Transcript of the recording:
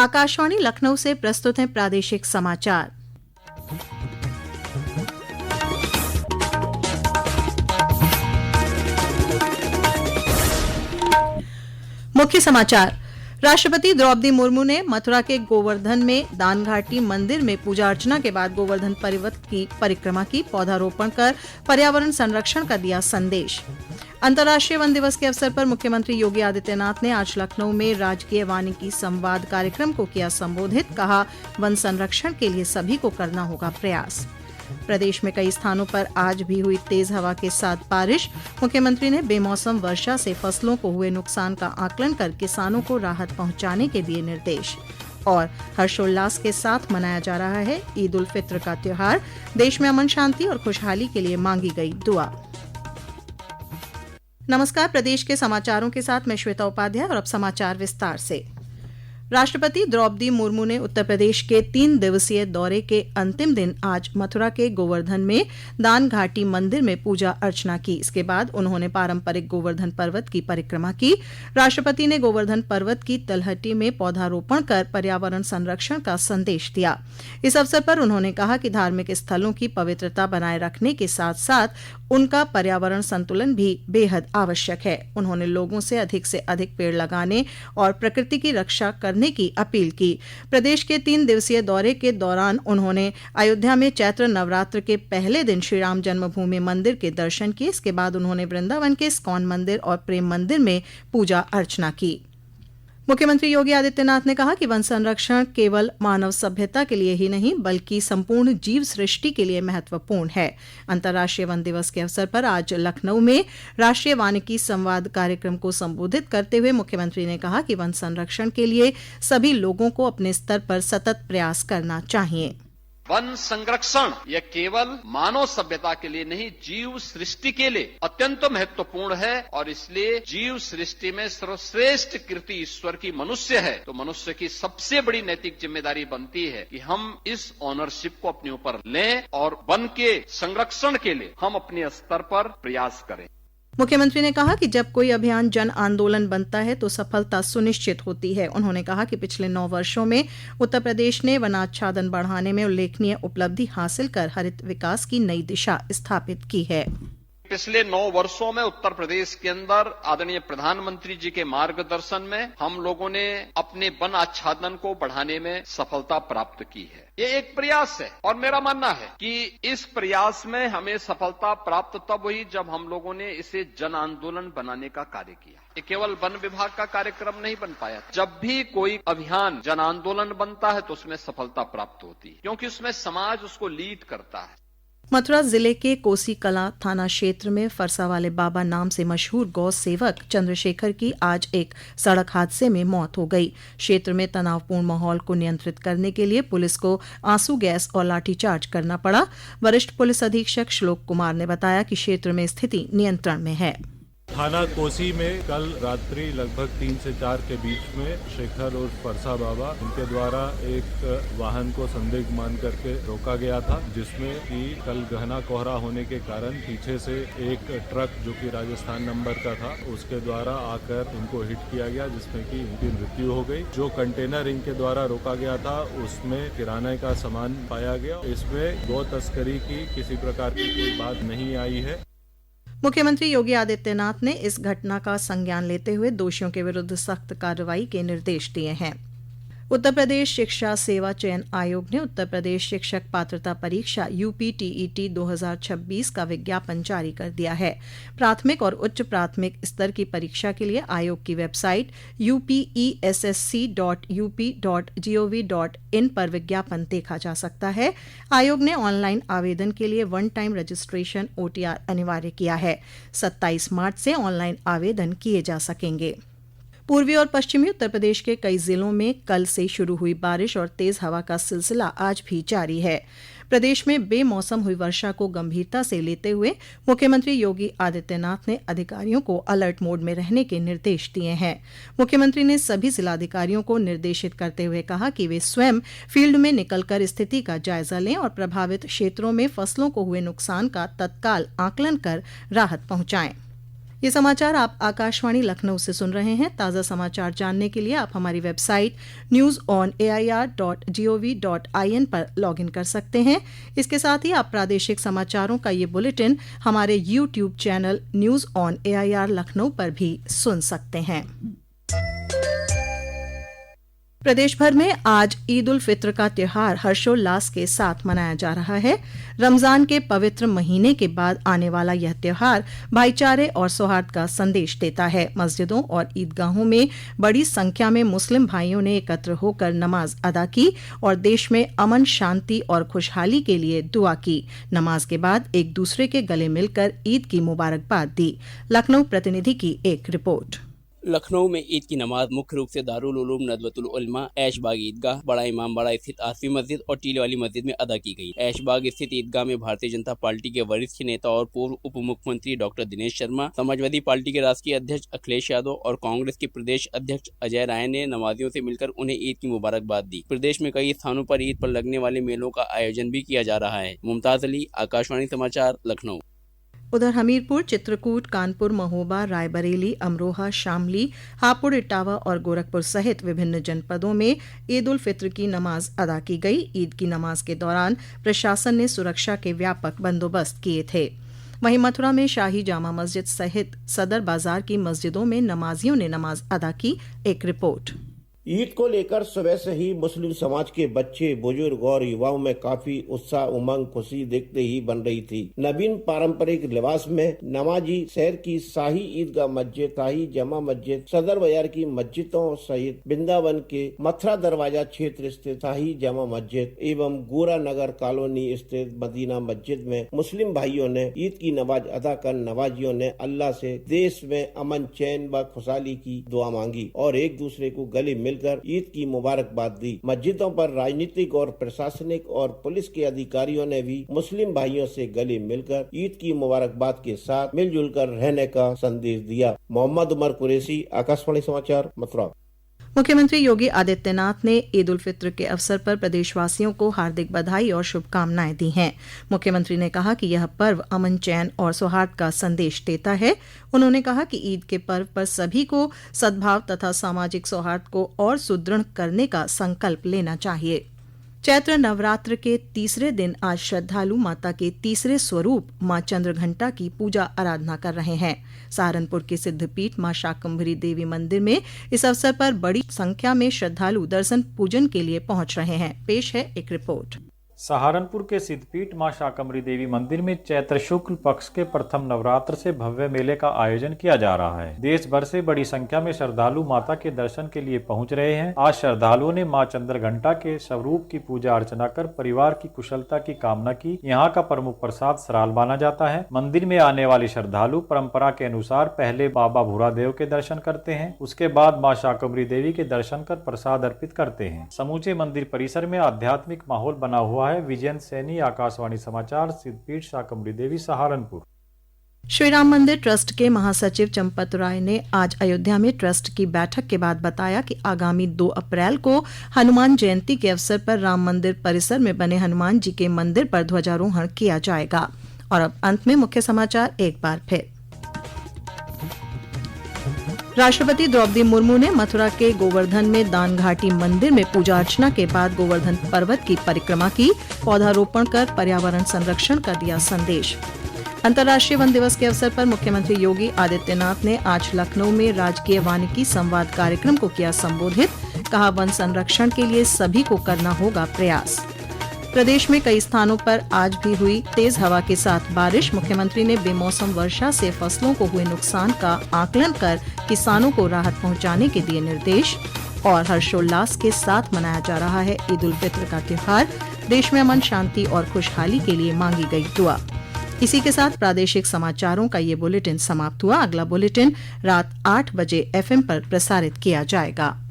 आकाशवाणी लखनऊ से प्रस्तुत हैं प्रादेशिक समाचार। मुख्य समाचार। राष्ट्रपति द्रौपदी मुर्मू ने मथुरा के गोवर्धन में दानघाटी मंदिर में पूजा अर्चना के बाद गोवर्धन पर्वत की परिक्रमा की, पौधारोपण कर पर्यावरण संरक्षण का दिया संदेश। अंतर्राष्ट्रीय वन दिवस के अवसर पर मुख्यमंत्री योगी आदित्यनाथ ने आज लखनऊ में राजकीय वानिकी संवाद कार्यक्रम को किया संबोधित। कहा, वन संरक्षण के लिए सभी को करना होगा प्रयास। प्रदेश में कई स्थानों पर आज भी हुई तेज हवा के साथ बारिश। मुख्यमंत्री ने बेमौसम वर्षा से फसलों को हुए नुकसान का आकलन कर किसानों को राहत पहुंचाने के दिए निर्देश। और हर्षोल्लास के साथ मनाया जा रहा है ईद उल फित्र का त्योहार। देश में अमन शांति और खुशहाली के लिए मांगी गई दुआ। नमस्कार, प्रदेश के समाचारों के साथ मैं श्वेता उपाध्याय और अब समाचार विस्तार से। राष्ट्रपति द्रौपदी मुर्मू ने उत्तर प्रदेश के 3 दिवसीय दौरे के अंतिम दिन आज मथुरा के गोवर्धन में दान घाटी मंदिर में पूजा अर्चना की। इसके बाद उन्होंने पारंपरिक गोवर्धन पर्वत की परिक्रमा की। राष्ट्रपति ने गोवर्धन पर्वत की तलहटी में पौधारोपण कर पर्यावरण संरक्षण का संदेश दिया। इस अवसर पर उन्होंने कहा कि धार्मिक स्थलों की पवित्रता बनाए रखने के साथ साथ उनका पर्यावरण संतुलन भी बेहद आवश्यक है। उन्होंने लोगों से अधिक पेड़ लगाने और प्रकृति की रक्षा करने की अपील की। प्रदेश के 3 दिवसीय दौरे के दौरान उन्होंने अयोध्या में चैत्र नवरात्र के पहले दिन श्री राम जन्मभूमि मंदिर के दर्शन किए। इसके बाद उन्होंने वृंदावन के इस्कॉन मंदिर और प्रेम मंदिर में पूजा अर्चना की। मुख्यमंत्री योगी आदित्यनाथ ने कहा कि वन संरक्षण केवल मानव सभ्यता के लिए ही नहीं बल्कि संपूर्ण जीव सृष्टि के लिए महत्वपूर्ण है। अंतर्राष्ट्रीय वन दिवस के अवसर पर आज लखनऊ में राष्ट्रीय वानिकी संवाद कार्यक्रम को संबोधित करते हुए मुख्यमंत्री ने कहा कि वन संरक्षण के लिए सभी लोगों को अपने स्तर पर सतत प्रयास करना चाहिए। वन संरक्षण यह केवल मानव सभ्यता के लिए नहीं, जीव सृष्टि के लिए अत्यंत महत्वपूर्ण है और इसलिए जीव सृष्टि में सर्वश्रेष्ठ कृति ईश्वर की मनुष्य है। तो मनुष्य की सबसे बड़ी नैतिक जिम्मेदारी बनती है कि हम इस ओनरशिप को अपने ऊपर लें और वन के संरक्षण के लिए हम अपने स्तर पर प्रयास करें। मुख्यमंत्री ने कहा कि जब कोई अभियान जन आंदोलन बनता है तो सफलता सुनिश्चित होती है। उन्होंने कहा कि पिछले 9 वर्षों में उत्तर प्रदेश ने वनाच्छादन बढ़ाने में उल्लेखनीय उपलब्धि हासिल कर हरित विकास की नई दिशा स्थापित की है। पिछले 9 वर्षों में उत्तर प्रदेश के अंदर आदरणीय प्रधानमंत्री जी के मार्गदर्शन में हम लोगों ने अपने वन आच्छादन को बढ़ाने में सफलता प्राप्त की है। ये एक प्रयास है और मेरा मानना है कि इस प्रयास में हमें सफलता प्राप्त तब हुई जब हम लोगों ने इसे जन आंदोलन बनाने का कार्य किया। ये केवल वन विभाग का कार्यक्रम नहीं बन पाया। जब भी कोई अभियान जन आंदोलन बनता है तो उसमें सफलता प्राप्त होती है क्योंकि उसमें समाज उसको लीड करता है। मथुरा जिले के कोसी कला थाना क्षेत्र में फरसा वाले बाबा नाम से मशहूर गौ सेवक चंद्रशेखर की आज एक सड़क हादसे में मौत हो गई। क्षेत्र में तनावपूर्ण माहौल को नियंत्रित करने के लिए पुलिस को आंसू गैस और लाठीचार्ज करना पड़ा। वरिष्ठ पुलिस अधीक्षक श्लोक कुमार ने बताया कि क्षेत्र में स्थिति नियंत्रण में है। थाना कोसी में कल रात्रि लगभग 3 से 4 के बीच में शेखर और फरसा बाबा उनके द्वारा एक वाहन को संदिग्ध मान करके रोका गया था, जिसमें कि कल गहना कोहरा होने के कारण पीछे से एक ट्रक जो कि राजस्थान नंबर का था उसके द्वारा आकर उनको हिट किया गया, जिसमें कि उनकी मृत्यु हो गई। जो कंटेनर इनके द्वारा रोका गया था उसमें किराने का सामान पाया गया। इसमें गौ तस्करी की किसी प्रकार की कोई बात नहीं आई है। मुख्यमंत्री योगी आदित्यनाथ ने इस घटना का संज्ञान लेते हुए दोषियों के विरुद्ध सख्त कार्रवाई के निर्देश दिए हैं। उत्तर प्रदेश शिक्षा सेवा चयन आयोग ने उत्तर प्रदेश शिक्षक पात्रता परीक्षा यूपीटीईटी 2026 का विज्ञापन जारी कर दिया है। प्राथमिक और उच्च प्राथमिक स्तर की परीक्षा के लिए आयोग की वेबसाइट upessc.up.gov.in पर विज्ञापन देखा जा सकता है। आयोग ने ऑनलाइन आवेदन के लिए 1 टाइम रजिस्ट्रेशन OTR अनिवार्य किया है। 27 मार्च से ऑनलाइन आवेदन किए जा सकेंगे। पूर्वी और पश्चिमी उत्तर प्रदेश के कई जिलों में कल से शुरू हुई बारिश और तेज हवा का सिलसिला आज भी जारी है। प्रदेश में बेमौसम हुई वर्षा को गंभीरता से लेते हुए मुख्यमंत्री योगी आदित्यनाथ ने अधिकारियों को अलर्ट मोड में रहने के निर्देश दिए हैं। मुख्यमंत्री ने सभी जिलाधिकारियों को निर्देशित करते हुए कहा कि वे स्वयं फील्ड में निकलकर स्थिति का जायजा लें और प्रभावित क्षेत्रों में फसलों को हुए नुकसान का तत्काल आकलन कर राहत पहुंचाएं। ये समाचार आप आकाशवाणी लखनऊ से सुन रहे हैं। ताज़ा समाचार जानने के लिए आप हमारी वेबसाइट newsonair.gov.in पर लॉगिन कर सकते हैं। इसके साथ ही आप प्रादेशिक समाचारों का ये बुलेटिन हमारे YouTube channel news on AIR Lucknow पर भी सुन सकते हैं। प्रदेश भर में आज ईद उल फित्र का त्योहार हर्षोल्लास के साथ मनाया जा रहा है। रमजान के पवित्र महीने के बाद आने वाला यह त्योहार भाईचारे और सौहार्द का संदेश देता है। मस्जिदों और ईदगाहों में बड़ी संख्या में मुस्लिम भाइयों ने एकत्र होकर नमाज अदा की और देश में अमन, शांति और खुशहाली के लिए दुआ की। नमाज के बाद एक दूसरे के गले मिलकर ईद की मुबारकबाद दी। लखनऊ प्रतिनिधि की एक रिपोर्ट। लखनऊ में ईद की नमाज मुख्य रूप से दारुल उलूम नदवतुल उलमा, ऐशबाग ईदगाह, बड़ा इमामबाड़ा स्थित आसिफ मस्जिद और टीले वाली मस्जिद में अदा की गई। ऐशबाग स्थित ईदगाह में भारतीय जनता पार्टी के वरिष्ठ नेता और पूर्व उप मुख्यमंत्री डॉक्टर दिनेश शर्मा, समाजवादी पार्टी के राष्ट्रीय अध्यक्ष अखिलेश यादव और कांग्रेस के प्रदेश अध्यक्ष अजय राय ने नमाजियों से मिलकर उन्हें ईद की मुबारकबाद दी। प्रदेश में कई स्थानों पर ईद पर लगने वाले मेलों का आयोजन भी किया जा रहा है। मुमताज अली, आकाशवाणी समाचार, लखनऊ। उधर हमीरपुर, चित्रकूट, कानपुर, महोबा, रायबरेली, अमरोहा, शामली, हापुड़, इटावा और गोरखपुर सहित विभिन्न जनपदों में ईद उल फित्र की नमाज अदा की गई। ईद की नमाज के दौरान प्रशासन ने सुरक्षा के व्यापक बंदोबस्त किए थे। वहीं मथुरा में शाही जामा मस्जिद सहित सदर बाजार की मस्जिदों में नमाजियों ने नमाज अदा की। एक रिपोर्ट। ईद को लेकर सुबह से ही मुस्लिम समाज के बच्चे, बुजुर्ग और युवाओं में काफी उत्साह, उमंग, खुशी देखते ही बन रही थी। नवीन पारंपरिक लिबास में नमाजी शहर की शाही ईदगाह मस्जिद, शाही जमा मस्जिद, सदर बाजार की मस्जिदों सहित वृंदावन के मथुरा दरवाजा क्षेत्र स्थित शाही जमा मस्जिद एवं गोरा नगर कॉलोनी स्थित मदीना मस्जिद में मुस्लिम भाइयों ने ईद की नमाज अदा कर नमाजियों ने अल्लाह से देश में अमन, चैन व खुशहाली की दुआ मांगी और एक दूसरे को गले मिल ईद की मुबारकबाद दी। मस्जिदों पर राजनीतिक और प्रशासनिक और पुलिस के अधिकारियों ने भी मुस्लिम भाइयों से गले मिलकर ईद की मुबारकबाद के साथ मिलजुल कर रहने का संदेश दिया। मोहम्मद उमर कुरैशी, आकाशवाणी समाचार, मथुरा। मुख्यमंत्री योगी आदित्यनाथ ने ईद उल फित्र के अवसर पर प्रदेशवासियों को हार्दिक बधाई और शुभकामनाएं दी हैं। मुख्यमंत्री ने कहा कि यह पर्व अमन, चैन और सौहार्द का संदेश देता है। उन्होंने कहा कि ईद के पर्व पर सभी को सद्भाव तथा सामाजिक सौहार्द को और सुदृढ़ करने का संकल्प लेना चाहिए। चैत्र नवरात्र के तीसरे दिन आज श्रद्धालु माता के तीसरे स्वरूप मां चंद्रघंटा की पूजा आराधना कर रहे हैं। सहारनपुर के सिद्धपीठ मां शाकंभरी देवी मंदिर में इस अवसर पर बड़ी संख्या में श्रद्धालु दर्शन पूजन के लिए पहुंच रहे हैं। पेश है एक रिपोर्ट। सहारनपुर के सिद्धपीठ मां शाकंभरी देवी मंदिर में चैत्र शुक्ल पक्ष के प्रथम नवरात्र से भव्य मेले का आयोजन किया जा रहा है। देश भर से बड़ी संख्या में श्रद्धालु माता के दर्शन के लिए पहुंच रहे हैं। आज श्रद्धालुओं ने मां चंद्रघंटा के स्वरूप की पूजा अर्चना कर परिवार की कुशलता की कामना की। यहाँ का प्रमुख प्रसाद सराल माना जाता है। मंदिर में आने वाले श्रद्धालु परंपरा के अनुसार पहले बाबा भूरादेव के दर्शन करते हैं, उसके बाद मां शाकंभरी देवी के दर्शन कर प्रसाद अर्पित करते हैं। समूचे मंदिर परिसर में आध्यात्मिक माहौल बना हुआ है। विजयन सैनी, आकाशवाणी समाचार, सिद्धपीठ शाकंभरी देवी, सहारनपुर। श्री राम मंदिर ट्रस्ट के महासचिव चंपत राय ने आज अयोध्या में ट्रस्ट की बैठक के बाद बताया कि आगामी 2 अप्रैल को हनुमान जयंती के अवसर पर राम मंदिर परिसर में बने हनुमान जी के मंदिर पर ध्वजारोहण किया जाएगा। और अब अंत में मुख्य समाचार एक बार फिर। राष्ट्रपति द्रौपदी मुर्मू ने मथुरा के गोवर्धन में दान घाटी मंदिर में पूजा अर्चना के बाद गोवर्धन पर्वत की परिक्रमा की। पौधारोपण कर पर्यावरण संरक्षण का दिया संदेश। अंतर्राष्ट्रीय वन दिवस के अवसर पर मुख्यमंत्री योगी आदित्यनाथ ने आज लखनऊ में राजकीय वानिकी संवाद कार्यक्रम को किया संबोधित। कहा, वन संरक्षण के लिए सभी को करना होगा प्रयास। प्रदेश में कई स्थानों पर आज भी हुई तेज हवा के साथ बारिश। मुख्यमंत्री ने बेमौसम वर्षा से फसलों को हुए नुकसान का आकलन कर किसानों को राहत पहुंचाने के दिए निर्देश। और हर्षोल्लास के साथ मनाया जा रहा है ईद उल फित्र का त्योहार। देश में अमन, शांति और खुशहाली के लिए मांगी गई दुआ। इसी के साथ प्रादेशिक समाचारों का ये बुलेटिन समाप्त हुआ। अगला बुलेटिन रात 8 बजे FM पर प्रसारित किया जाएगा।